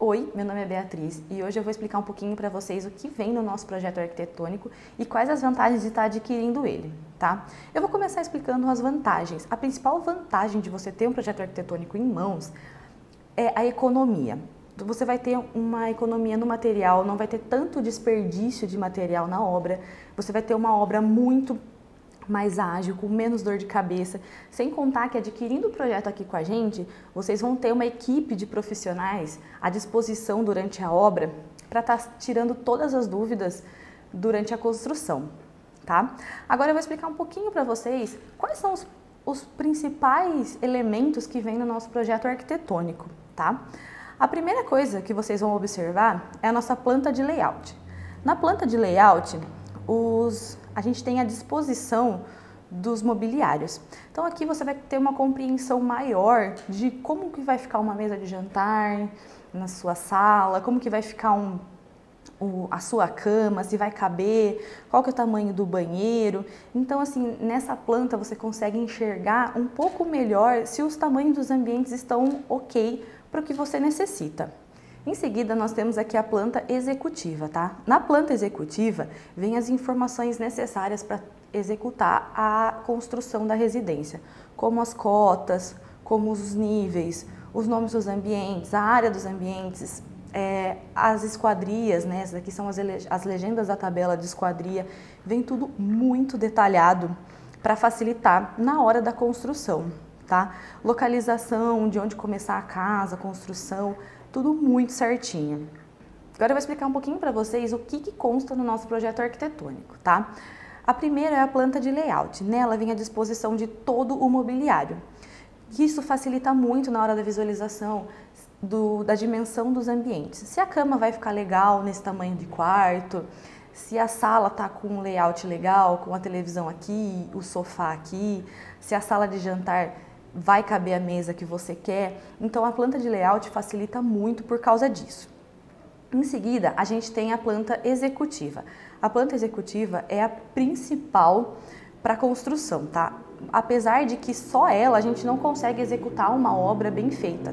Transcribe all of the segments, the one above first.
Oi, meu nome é Beatriz e hoje eu vou explicar um pouquinho para vocês o que vem no nosso projeto arquitetônico e quais as vantagens de estar adquirindo ele, tá? Eu vou começar explicando as vantagens. A principal vantagem de você ter um projeto arquitetônico em mãos é a economia. Você vai ter uma economia no material, não vai ter tanto desperdício de material na obra, você vai ter uma obra muito mais ágil, com menos dor de cabeça, sem contar que adquirindo o projeto aqui com a gente, vocês vão ter uma equipe de profissionais à disposição durante a obra para estar tirando todas as dúvidas durante a construção, tá? Agora eu vou explicar um pouquinho para vocês quais são os principais elementos que vêm no nosso projeto arquitetônico, tá? A primeira coisa que vocês vão observar é a nossa planta de layout. Na planta de layout, a gente tem a disposição dos mobiliários. Então aqui você vai ter uma compreensão maior de como que vai ficar uma mesa de jantar na sua sala, como que vai ficar a sua cama, se vai caber, qual que é o tamanho do banheiro. Então assim, nessa planta você consegue enxergar um pouco melhor se os tamanhos dos ambientes estão ok para o que você necessita. Em seguida, nós temos aqui a planta executiva, tá? Na planta executiva, vem as informações necessárias para executar a construção da residência, como as cotas, como os níveis, os nomes dos ambientes, a área dos ambientes, as esquadrias, né? Essas aqui são as legendas da tabela de esquadria, vem tudo muito detalhado para facilitar na hora da construção, tá? Localização, de onde começar a casa, a construção, tudo muito certinho. Agora eu vou explicar um pouquinho para vocês o que consta no nosso projeto arquitetônico, tá? A primeira é a planta de layout. Nela vem a disposição de todo o mobiliário. Isso facilita muito na hora da visualização da dimensão dos ambientes. Se a cama vai ficar legal nesse tamanho de quarto, se a sala tá com um layout legal, com a televisão aqui, o sofá aqui, se a sala de jantar vai caber a mesa que você quer. Então a planta de layout facilita muito por causa disso. Em seguida, a gente tem a planta executiva. A planta executiva é a principal para a construção, tá? Apesar de que só ela a gente não consegue executar uma obra bem feita.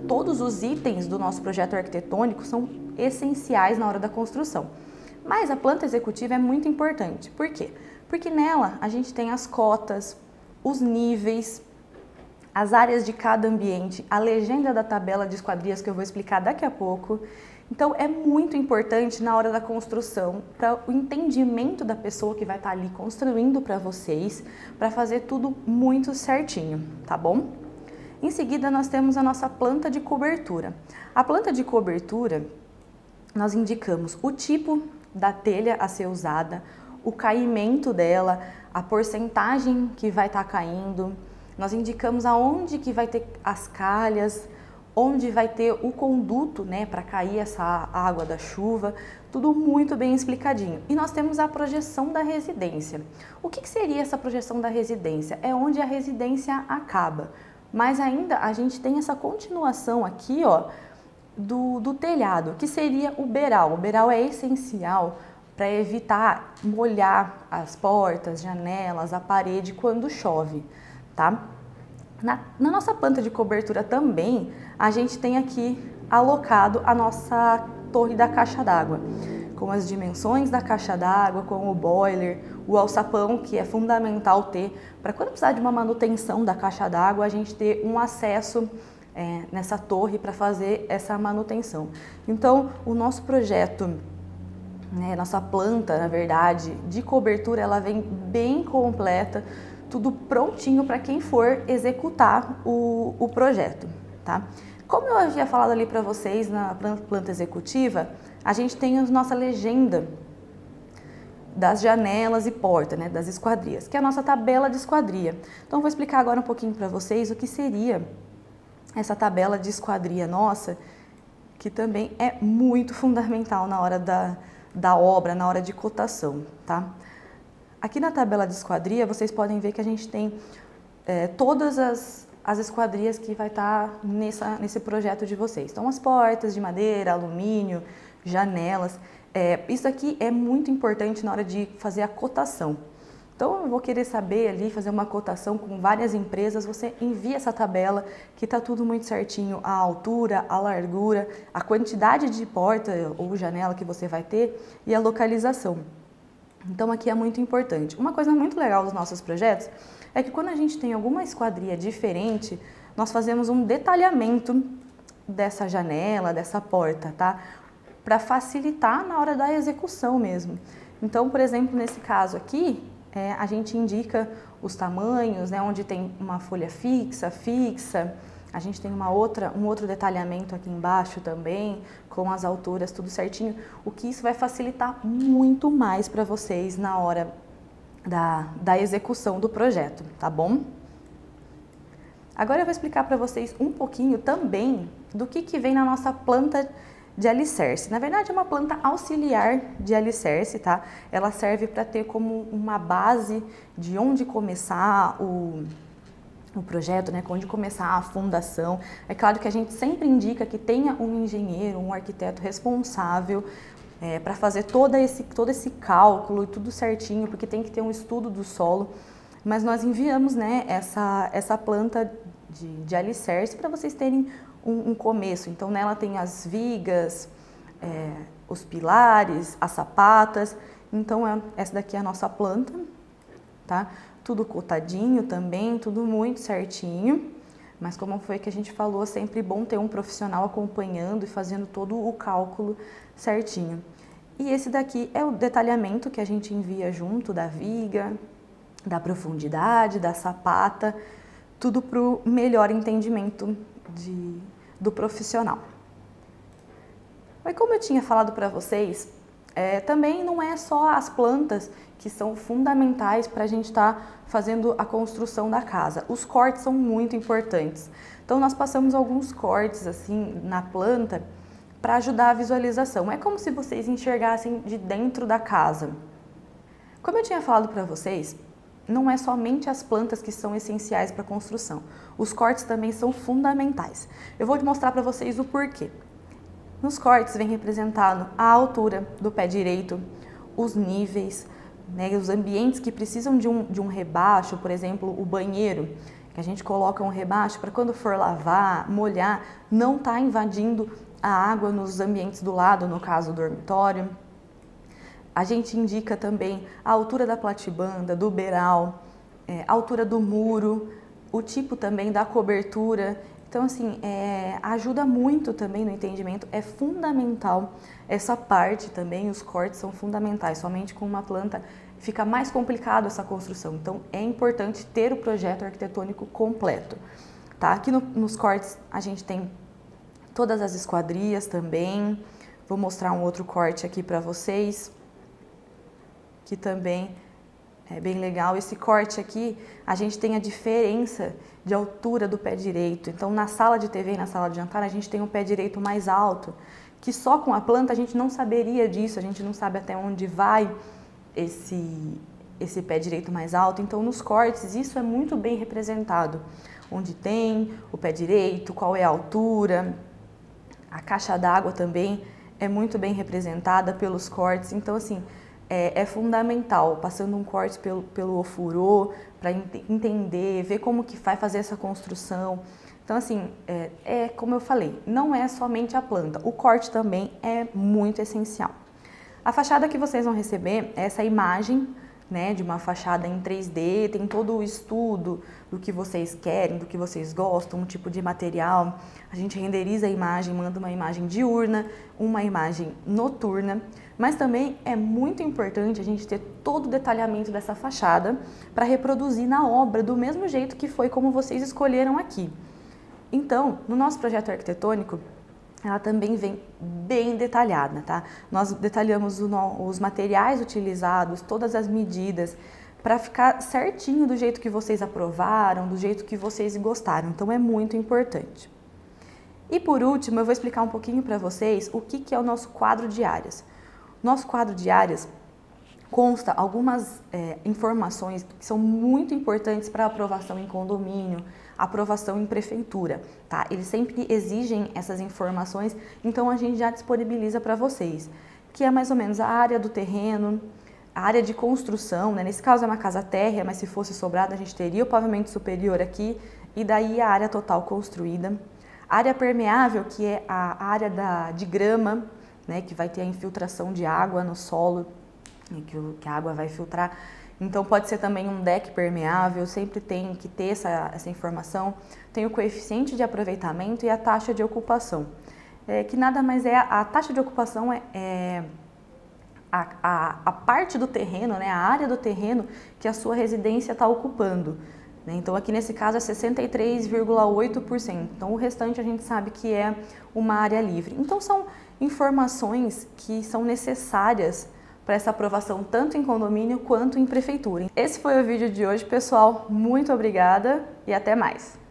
Todos os itens do nosso projeto arquitetônico são essenciais na hora da construção. Mas a planta executiva é muito importante. Por quê? Porque nela a gente tem as cotas, os níveis, as áreas de cada ambiente, a legenda da tabela de esquadrias que eu vou explicar daqui a pouco. Então é muito importante na hora da construção, para o entendimento da pessoa que vai estar ali construindo para vocês, para fazer tudo muito certinho, tá bom? Em seguida nós temos a nossa planta de cobertura. A planta de cobertura, nós indicamos o tipo da telha a ser usada, o caimento dela, a porcentagem que vai estar caindo. Nós indicamos aonde que vai ter as calhas, onde vai ter o conduto, né, para cair essa água da chuva, tudo muito bem explicadinho. E nós temos a projeção da residência. O que seria essa projeção da residência? É onde a residência acaba. Mas ainda a gente tem essa continuação aqui, ó, do telhado, que seria o beiral. O beiral é essencial para evitar molhar as portas, janelas, a parede quando chove, tá? Na nossa planta de cobertura também, a gente tem aqui alocado a nossa torre da caixa d'água, com as dimensões da caixa d'água, com o boiler, o alçapão, que é fundamental ter, para quando precisar de uma manutenção da caixa d'água, a gente ter um acesso nessa torre para fazer essa manutenção. Então, o nosso projeto, nossa planta, na verdade, de cobertura, ela vem bem completa, tudo prontinho para quem for executar o projeto, tá? Como eu havia falado ali para vocês na planta executiva, a gente tem a nossa legenda das janelas e porta, né, das esquadrias, que é a nossa tabela de esquadria. Então, eu vou explicar agora um pouquinho para vocês o que seria essa tabela de esquadria nossa, que também é muito fundamental na hora da obra, na hora de cotação, tá? Aqui na tabela de esquadria, vocês podem ver que a gente tem todas as esquadrias que vai estar nesse projeto de vocês. Então, as portas de madeira, alumínio, janelas. Isso aqui é muito importante na hora de fazer a cotação, Então eu vou querer saber ali, fazer uma cotação com várias empresas, você envia essa tabela que está tudo muito certinho, a altura, a largura, a quantidade de porta ou janela que você vai ter e a localização. Então aqui é muito importante. Uma coisa muito legal dos nossos projetos é que quando a gente tem alguma esquadria diferente, nós fazemos um detalhamento dessa janela, dessa porta, tá? Para facilitar na hora da execução mesmo. Então, por exemplo, nesse caso aqui, a gente indica os tamanhos, né, onde tem uma folha fixa, a gente tem um outro detalhamento aqui embaixo também, com as alturas, tudo certinho, o que isso vai facilitar muito mais para vocês na hora da execução do projeto, tá bom? Agora eu vou explicar para vocês um pouquinho também do que vem na nossa planta de alicerce. Na verdade é uma planta auxiliar de alicerce, tá? Ela serve para ter como uma base de onde começar o projeto, né? Onde começar a fundação. É claro que a gente sempre indica que tenha um engenheiro, um arquiteto responsável para fazer todo esse cálculo e tudo certinho, porque tem que ter um estudo do solo. Mas nós enviamos, né, essa planta de alicerce para vocês terem um começo. Então nela tem as vigas, os pilares, as sapatas. Então essa daqui é a nossa planta, tá? Tudo cotadinho também, tudo muito certinho. Mas como foi que a gente falou, é sempre bom ter um profissional acompanhando e fazendo todo o cálculo certinho. E esse daqui é o detalhamento que a gente envia junto da viga, da profundidade, da sapata, tudo para o melhor entendimento do profissional. Mas como eu tinha falado para vocês, também não é só as plantas que são fundamentais para a gente estar fazendo a construção da casa. Os cortes são muito importantes. Então nós passamos alguns cortes assim na planta para ajudar a visualização. É como se vocês enxergassem de dentro da casa. Como eu tinha falado para vocês, não é somente as plantas que são essenciais para a construção. Os cortes também são fundamentais. Eu vou mostrar para vocês o porquê. Nos cortes vem representado a altura do pé direito, os níveis, né, os ambientes que precisam de um rebaixo, por exemplo, o banheiro, que a gente coloca um rebaixo para quando for lavar, molhar, não tá invadindo a água nos ambientes do lado, no caso do dormitório. A gente indica também a altura da platibanda, do beiral, a altura do muro, o tipo também da cobertura. Então, assim, ajuda muito também no entendimento, é fundamental essa parte também, os cortes são fundamentais, somente com uma planta fica mais complicado essa construção. Então, é importante ter o projeto arquitetônico completo, tá? Aqui nos cortes a gente tem todas as esquadrias também, vou mostrar um outro corte aqui para vocês, que também é bem legal. Esse corte aqui, a gente tem a diferença de altura do pé direito. Então, na sala de TV e na sala de jantar, a gente tem um pé direito mais alto, que só com a planta a gente não saberia disso, a gente não sabe até onde vai esse pé direito mais alto. Então, nos cortes, isso é muito bem representado. Onde tem o pé direito, qual é a altura, a caixa d'água também é muito bem representada pelos cortes. Então, assim, é fundamental, passando um corte pelo ofurô, para entender, ver como que vai fazer essa construção. Então, assim, como eu falei, não é somente a planta, o corte também é muito essencial. A fachada que vocês vão receber é essa imagem, né, de uma fachada em 3D, tem todo o estudo do que vocês querem, do que vocês gostam, um tipo de material. A gente renderiza a imagem, manda uma imagem diurna, uma imagem noturna, mas também é muito importante a gente ter todo o detalhamento dessa fachada para reproduzir na obra do mesmo jeito que foi como vocês escolheram aqui. Então, no nosso projeto arquitetônico, ela também vem bem detalhada, tá? Nós detalhamos os materiais utilizados, todas as medidas, para ficar certinho do jeito que vocês aprovaram, do jeito que vocês gostaram. Então, é muito importante. E por último, eu vou explicar um pouquinho para vocês o que é o nosso quadro de áreas. Nosso quadro de áreas consta algumas informações que são muito importantes para aprovação em condomínio, aprovação em prefeitura, tá? Eles sempre exigem essas informações, então a gente já disponibiliza para vocês, que é mais ou menos a área do terreno, A área de construção, né? Nesse caso é uma casa térrea, mas se fosse sobrado a gente teria o pavimento superior aqui e daí a área total construída. A área permeável, que é a área de grama, né? Que vai ter a infiltração de água no solo, que a água vai filtrar. Então pode ser também um deck permeável, sempre tem que ter essa informação. Tem o coeficiente de aproveitamento e a taxa de ocupação, que nada mais é, a taxa de ocupação a parte do terreno, né, a área do terreno que a sua residência está ocupando. Né? Então aqui nesse caso é 63,8%, então o restante a gente sabe que é uma área livre. Então são informações que são necessárias para essa aprovação tanto em condomínio quanto em prefeitura. Esse foi o vídeo de hoje, pessoal. Muito obrigada e até mais!